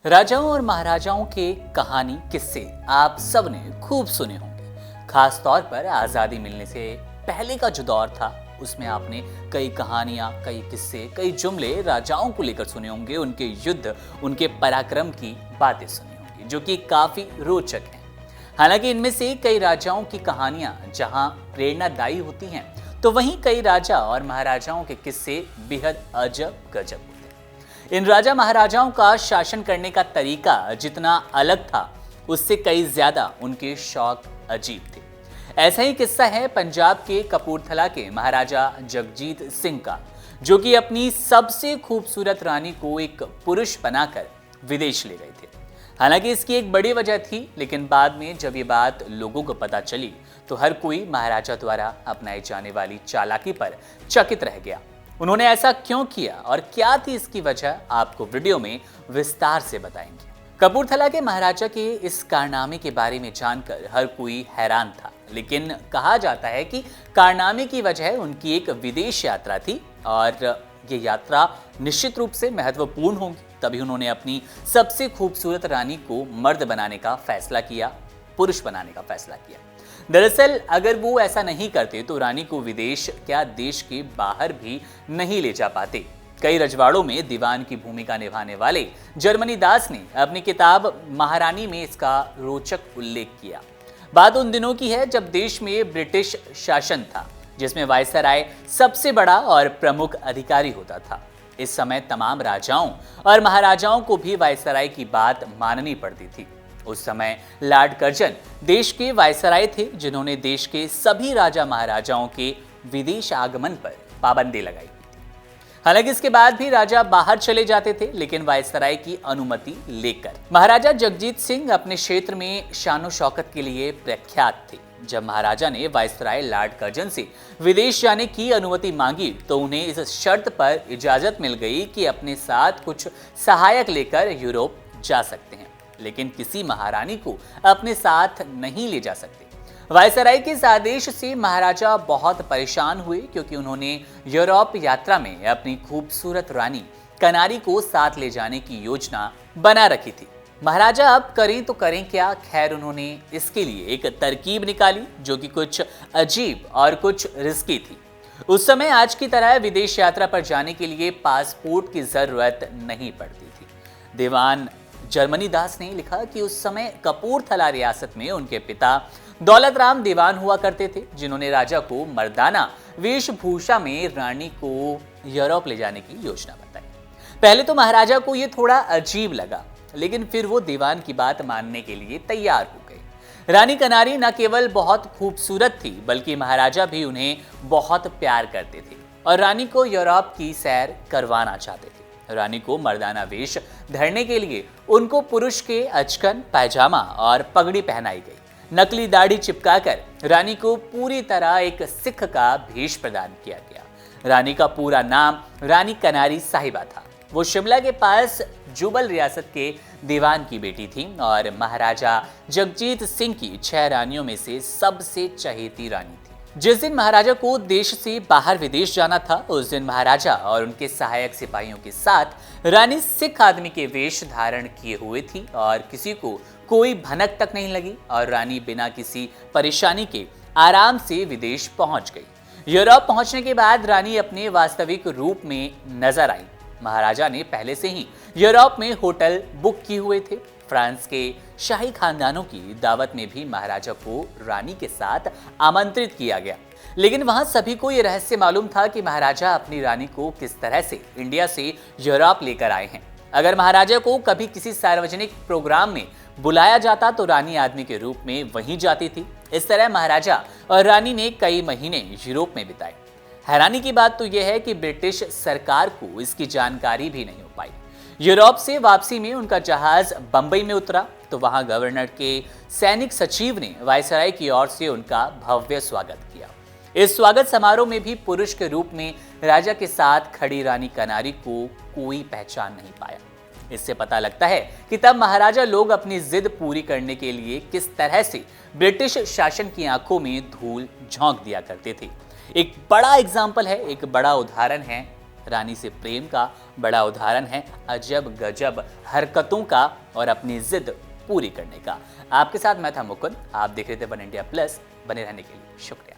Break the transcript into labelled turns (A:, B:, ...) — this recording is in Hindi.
A: राजाओं और महाराजाओं के कहानी किस्से आप सबने खूब सुने होंगे। खास तौर पर आजादी मिलने से पहले का जो दौर था उसमें आपने कई कहानियां, कई किस्से, कई जुमले राजाओं को लेकर सुने होंगे, उनके युद्ध, उनके पराक्रम की बातें सुनी होंगी जो कि काफी रोचक हैं। हालांकि इनमें से कई राजाओं की कहानियां जहां प्रेरणादायी होती हैं, तो वहीं कई राजा और महाराजाओं के किस्से बेहद अजब गजब होते हैं। इन राजा महाराजाओं का शासन करने का तरीका जितना अलग था, उससे कई ज्यादा उनके शौक अजीब थे। ऐसा ही किस्सा है पंजाब के कपूरथला के महाराजा जगजीत सिंह का, जो कि अपनी सबसे खूबसूरत रानी को एक पुरुष बनाकर विदेश ले गए थे। हालांकि इसकी एक बड़ी वजह थी, लेकिन बाद में जब ये बात लोगों को पता चली तो हर कोई महाराजा द्वारा अपनाई जाने वाली चालाकी पर चकित रह गया। उन्होंने ऐसा क्यों किया और क्या थी इसकी वजह, आपको वीडियो में विस्तार से बताएंगे। कपूरथला के महाराजा के इस कारनामे के बारे में जानकर हर कोई हैरान था, लेकिन कहा जाता है कि कारनामे की वजह उनकी एक विदेश यात्रा थी और ये यात्रा निश्चित रूप से महत्वपूर्ण होगी। तभी उन्होंने अपनी सबसे खूबसूरत रानी को मर्द बनाने का फैसला किया, पुरुष बनाने का फैसला किया। दरअसल अगर वो ऐसा नहीं करते तो रानी को विदेश क्या देश के बाहर भी नहीं ले जा पाते। कई रजवाड़ों में दीवान की भूमिका निभाने वाले जर्मनी दास ने अपनी किताब महारानी में इसका रोचक उल्लेख किया। बात उन दिनों की है जब देश में ब्रिटिश शासन था, जिसमें वायसराय सबसे बड़ा और प्रमुख अधिकारी होता था। इस समय तमाम राजाओं और महाराजाओं को भी वायसराय की बात माननी पड़ती थी। उस समय लॉर्ड कर्जन देश के वायसराय थे, जिन्होंने देश के सभी राजा महाराजाओं के विदेश आगमन पर पाबंदी लगाई। हालांकि इसके बाद भी राजा बाहर चले जाते थे, लेकिन वायसराय की अनुमति लेकर। महाराजा जगजीत सिंह अपने क्षेत्र में शानो शौकत के लिए प्रख्यात थे। जब महाराजा ने वायसराय लॉर्ड कर्जन से विदेश जाने की अनुमति मांगी तो उन्हें इस शर्त पर इजाजत मिल गई कि अपने साथ कुछ सहायक लेकर यूरोप जा सकते हैं, लेकिन किसी महारानी को अपने साथ नहीं ले जा सकते। वायसराय के इस आदेश से महाराजा बहुत परेशान हुए, क्योंकि उन्होंने यूरोप यात्रा में अपनी खूबसूरत रानी कनारी को साथ ले जाने की योजना बना रखी थी। महाराजा अब करें तो करें क्या। खैर, उन्होंने इसके लिए एक तरकीब निकाली जो कि कुछ अजीब और कुछ रिस्की थी। उस समय आज की तरह विदेश यात्रा पर जाने के लिए पासपोर्ट की जरूरत नहीं पड़ती थी। दीवान जर्मनी दास ने लिखा कि उस समय कपूरथला रियासत में उनके पिता दौलत राम दीवान हुआ करते थे, जिन्होंने राजा को मर्दाना वेशभूषा में रानी को यूरोप ले जाने की योजना बताई। पहले तो महाराजा को यह थोड़ा अजीब लगा, लेकिन फिर वो दीवान की बात मानने के लिए तैयार हो गए। रानी कनारी न केवल बहुत खूबसूरत थी, बल्कि महाराजा भी उन्हें बहुत प्यार करते थे और रानी को यूरोप की सैर करवाना चाहते थे। रानी को मर्दाना वेश धरने के लिए उनको पुरुष के अचकन, पायजामा और पगड़ी पहनाई गई। नकली दाढ़ी चिपकाकर रानी को पूरी तरह एक सिख का भेष प्रदान किया गया। रानी का पूरा नाम रानी कनारी साहिबा था। वो शिमला के पास जुबल रियासत के दीवान की बेटी थी और महाराजा जगजीत सिंह की 6 रानियों में से सबसे चहेती रानी थी। जिस दिन महाराजा को देश से बाहर विदेश जाना था, उस दिन महाराजा और उनके सहायक सिपाहियों के साथ रानी सिख आदमी के वेश धारण किए हुए थी और किसी को कोई भनक तक नहीं लगी और रानी बिना किसी परेशानी के आराम से विदेश पहुंच गई। यूरोप पहुंचने के बाद रानी अपने वास्तविक रूप में नजर आई। महाराजा ने पहले से ही यूरोप में होटल बुक किए हुए थे। फ्रांस के शाही खानदानों की दावत में भी महाराजा को रानी के साथ आमंत्रित किया गया, लेकिन वहां सभी को यह रहस्य मालूम था कि महाराजा अपनी रानी को किस तरह से इंडिया से यूरोप लेकर आए हैं। अगर महाराजा को कभी किसी सार्वजनिक प्रोग्राम में बुलाया जाता तो रानी आदमी के रूप में वहीं जाती थी। इस तरह महाराजा और रानी ने कई महीने यूरोप में बिताए। हैरानी की बात तो यह है कि ब्रिटिश सरकार को इसकी जानकारी भी नहीं हो पाई। यूरोप से वापसी में उनका जहाज बंबई में उतरा तो वहां गवर्नर के सैनिक सचिव ने वायसराय की ओर से उनका भव्य स्वागत किया। इस स्वागत समारोह में भी पुरुष के रूप में राजा के साथ खड़ी रानी कनारी को कोई पहचान नहीं पाया। इससे पता लगता है कि तब महाराजा लोग अपनी जिद पूरी करने के लिए किस तरह से ब्रिटिश शासन की आंखों में धूल झोंक दिया करते थे। एक बड़ा एग्जाम्पल है, एक बड़ा उदाहरण है रानी से प्रेम का बड़ा उदाहरण है अजब गजब हरकतों का और अपनी जिद पूरी करने का। आपके साथ मैं था मुकुंद, आप देख रहे थे वन इंडिया प्लस। बने रहने के लिए शुक्रिया।